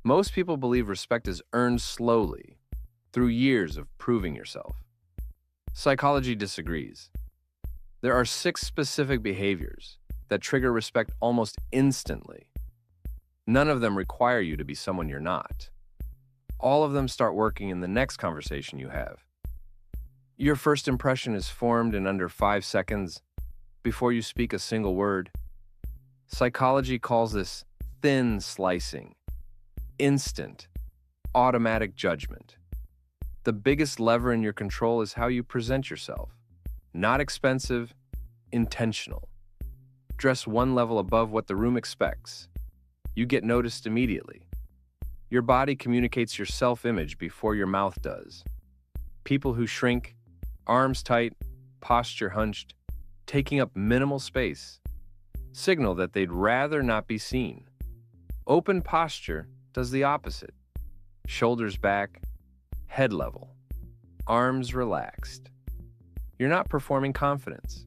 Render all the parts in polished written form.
Most people believe respect is earned slowly, through years of proving yourself. Psychology disagrees. There are 6 specific behaviors that trigger respect almost instantly. None of them require you to be someone you're not. All of them start working in the next conversation you have. Your first impression is formed in under 5 seconds before you speak a single word. Psychology calls this thin slicing, instant, automatic judgment. The biggest lever in your control is how you present yourself. Not expensive, intentional. Dress one level above what the room expects. You get noticed immediately. Your body communicates your self-image before your mouth does. People who shrink, arms tight, posture hunched, taking up minimal space, signal that they'd rather not be seen. Open posture does the opposite. Shoulders back, head level, arms relaxed. You're not performing confidence.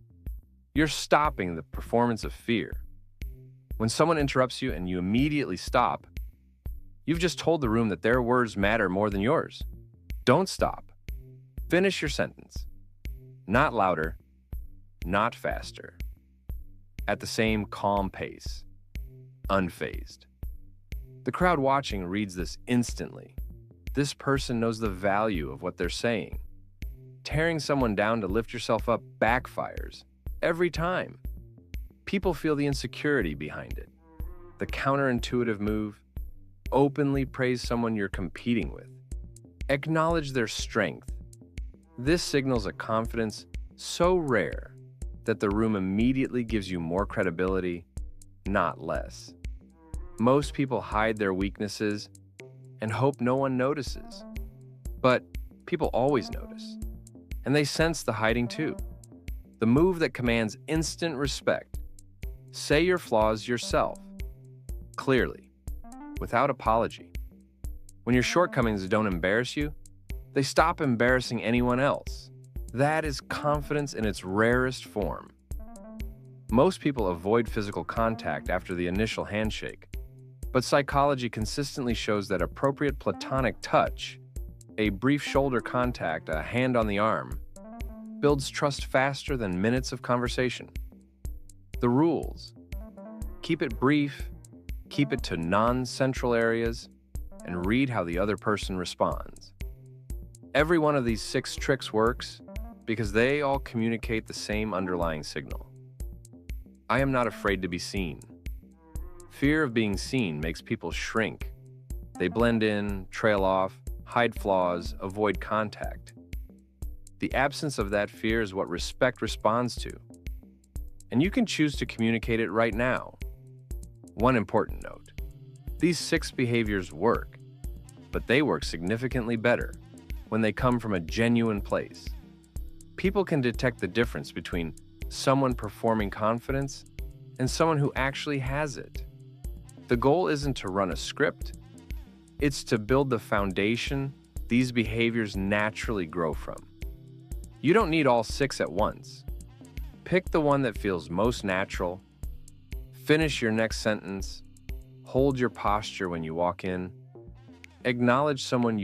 You're stopping the performance of fear. When someone interrupts you and you immediately stop, you've just told the room that their words matter more than yours. Don't stop. Finish your sentence. Not louder, not faster. At the same calm pace. Unfazed. The crowd watching reads this instantly. This person knows the value of what they're saying. Tearing someone down to lift yourself up backfires every time. People feel the insecurity behind it. The counterintuitive move: openly praise someone you're competing with. Acknowledge their strength. This signals a confidence so rare that the room immediately gives you more credibility, not less. Most people hide their weaknesses and hope no one notices. But people always notice, and they sense the hiding too. The move that commands instant respect: say your flaws yourself, clearly, without apology. When your shortcomings don't embarrass you, they stop embarrassing anyone else. That is confidence in its rarest form. Most people avoid physical contact after the initial handshake, but psychology consistently shows that appropriate platonic touch, a brief shoulder contact, a hand on the arm, builds trust faster than minutes of conversation. The rules: keep it brief, keep it to non-central areas, and read how the other person responds. Every one of these 6 tricks works because they all communicate the same underlying signal. I am not afraid to be seen. Fear of being seen makes people shrink. They blend in, trail off, hide flaws, avoid contact. The absence of that fear is what respect responds to. And you can choose to communicate it right now. One important note: these 6 behaviors work, but they work significantly better when they come from a genuine place. People can detect the difference between someone performing confidence and someone who actually has it. The goal isn't to run a script, it's to build the foundation these behaviors naturally grow from. You don't need all 6 at once. Pick the one that feels most natural, finish your next sentence, hold your posture when you walk in, acknowledge someone